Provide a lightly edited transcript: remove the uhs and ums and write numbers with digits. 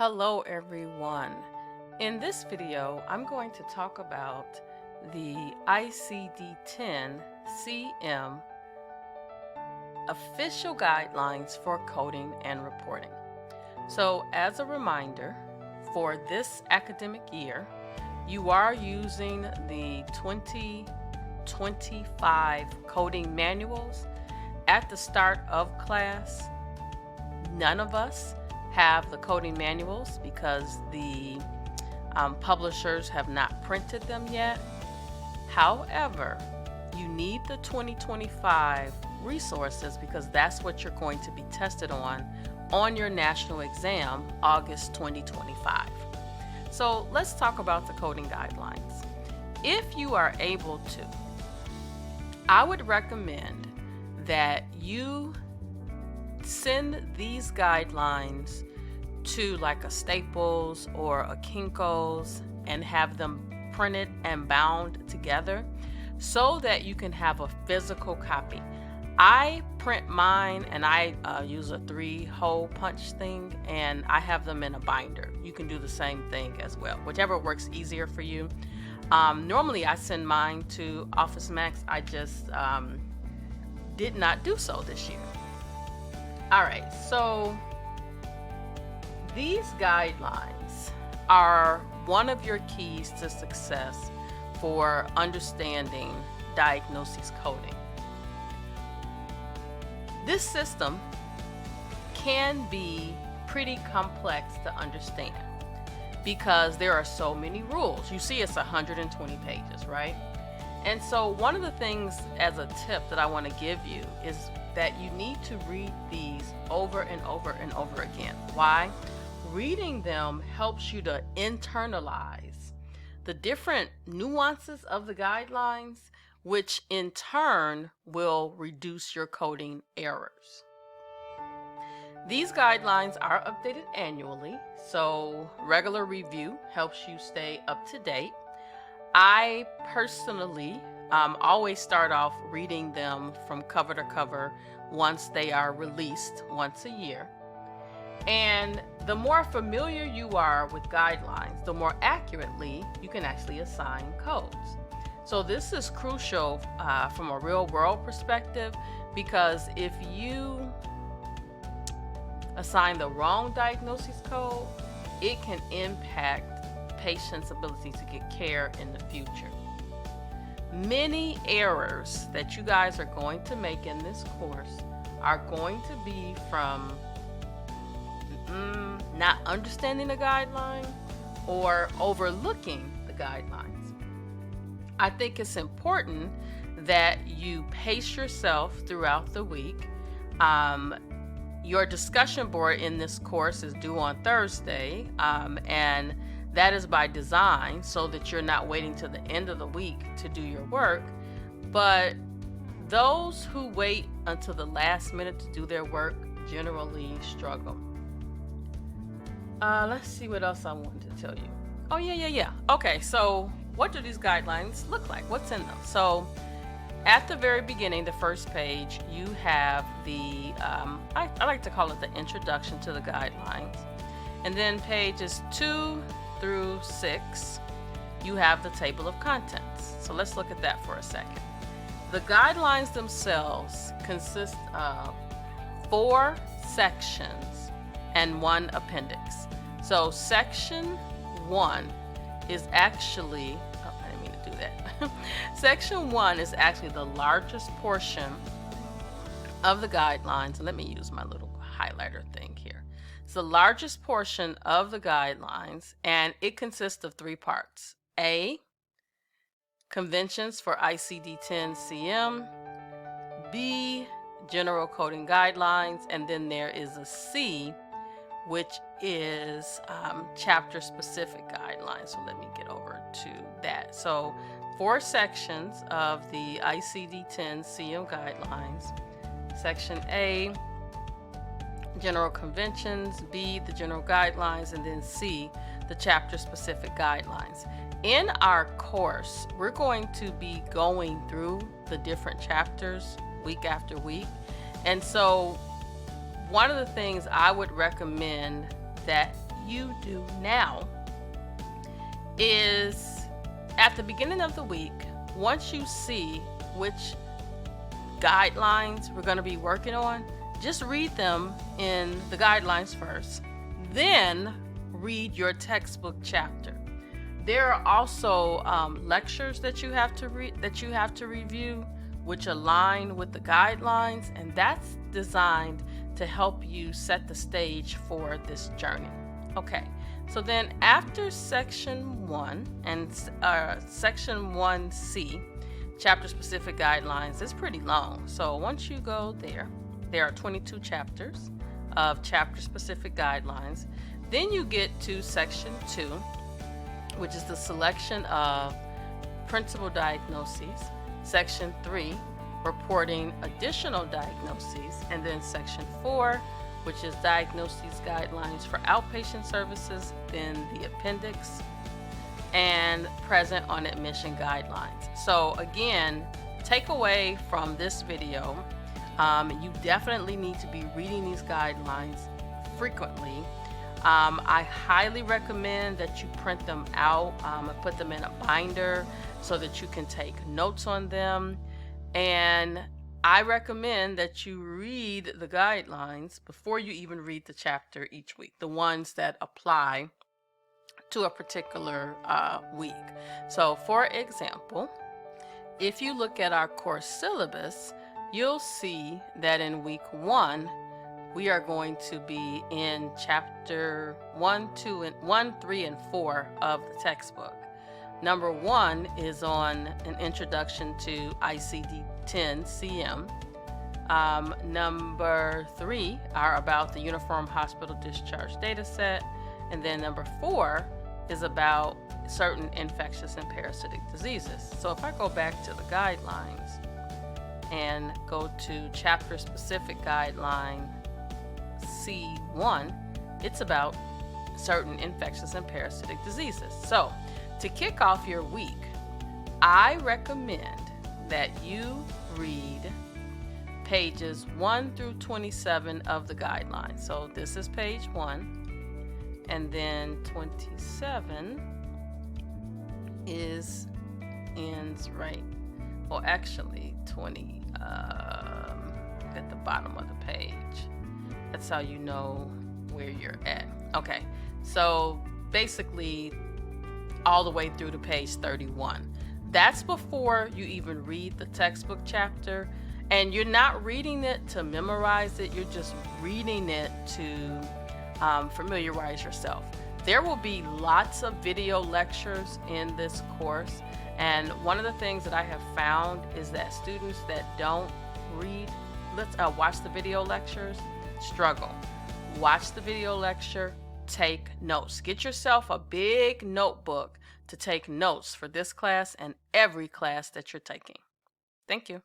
Hello everyone. In this video, I'm going to talk about the ICD-10 CM official guidelines for coding and reporting. So as a reminder, for this academic year, you are using the 2025 coding manuals at the start of class. None of us have the coding manuals because the publishers have not printed them yet. However, you need the 2025 resources because that's what you're going to be tested on your national exam, August 2025. So let's talk about the coding guidelines. If you are able to, I would recommend that you send these guidelines to like a Staples or a Kinko's and have them printed and bound together so that you can have a physical copy. I print mine and I use a 3-hole punch thing, and I have them in a binder. You can do the same thing as well, whichever works easier for you. Normally I send mine to Office Max. I just did not do so this year. All right, so these guidelines are one of your keys to success for understanding diagnosis coding. This system can be pretty complex to understand because there are so many rules. You see, it's 120 pages, right? And so one of the things as a tip that I want to give you is that you need to read these over and over and over again. Why? Reading them helps you to internalize the different nuances of the guidelines, which in turn will reduce your coding errors. These guidelines are updated annually, so regular review helps you stay up to date. I personally always start off reading them from cover to cover once they are released once a year. And the more familiar you are with guidelines, the more accurately you can actually assign codes. So this is crucial from a real world perspective, because if you assign the wrong diagnosis code, it can impact patients' ability to get care in the future. Many errors that you guys are going to make in this course are going to be from not understanding the guideline or overlooking the guidelines. I think it's important that you pace yourself throughout the week. Your discussion board in this course is due on Thursday, and that is by design so that you're not waiting to the end of the week to do your work. But those who wait until the last minute to do their work generally struggle. Let's see what else I wanted to tell you. Oh, yeah. Okay, so what do these guidelines look like? What's in them? So at the very beginning, the first page, you have the, I like to call it the introduction to the guidelines. And then pages 2 through 6, you have the table of contents. So let's look at that for a second. The guidelines themselves consist of 4 sections and 1 appendix. So section 1 is actually, I didn't mean to do that. Section 1 is actually the largest portion of the guidelines. And let me use my little highlighter thing here. It's the largest portion of the guidelines, and it consists of 3 parts. A, conventions for ICD-10 CM. B, general coding guidelines. And then there is a C, which is chapter specific guidelines. So let me get over to that. So 4 sections of the ICD-10 CM guidelines. Section A, general conventions. B, the general guidelines. And then C, the chapter specific guidelines. In our course, we're going to be going through the different chapters week after week. And so one of the things I would recommend that you do now is at the beginning of the week, once you see which guidelines we're going to be working on, just read them in the guidelines first, then read your textbook chapter. There are also lectures that you have to review, which align with the guidelines, and that's designed to help you set the stage for this journey. Okay, so then after section 1 and section 1C, chapter specific guidelines, is pretty long. So once you go there are 22 chapters of chapter specific guidelines. Then you get to section 2, which is the selection of principal diagnoses. Section 3, reporting additional diagnoses. And then section 4, which is diagnoses guidelines for outpatient services, then the appendix, and present on admission guidelines. So again, takeaway from this video, you definitely need to be reading these guidelines frequently. I highly recommend that you print them out and put them in a binder so that you can take notes on them. And I recommend that you read the guidelines before you even read the chapter each week, the ones that apply to a particular week. So for example, if you look at our course syllabus, you'll see that in week 1, we are going to be in chapter 1, 3, and 4 of the textbook. Number 1 is on an introduction to ICD-10 CM. Number 3 are about the Uniform Hospital Discharge Data Set. And then number 4 is about certain infectious and parasitic diseases. So if I go back to the guidelines and go to chapter specific guideline C1, it's about certain infectious and parasitic diseases. So to kick off your week, I recommend that you read pages 1 through 27 of the guidelines. So this is page 1, and then 27 ends right, well actually 20 at the bottom of the page. That's how you know where you're at. Okay, so basically all the way through to page 31. That's before you even read the textbook chapter, and you're not reading it to memorize it, you're just reading it to familiarize yourself. There will be lots of video lectures in this course, and one of the things that I have found is that students that don't watch the video lectures struggle. Watch the video lecture, take notes. Get yourself a big notebook to take notes for this class and every class that you're taking. Thank you.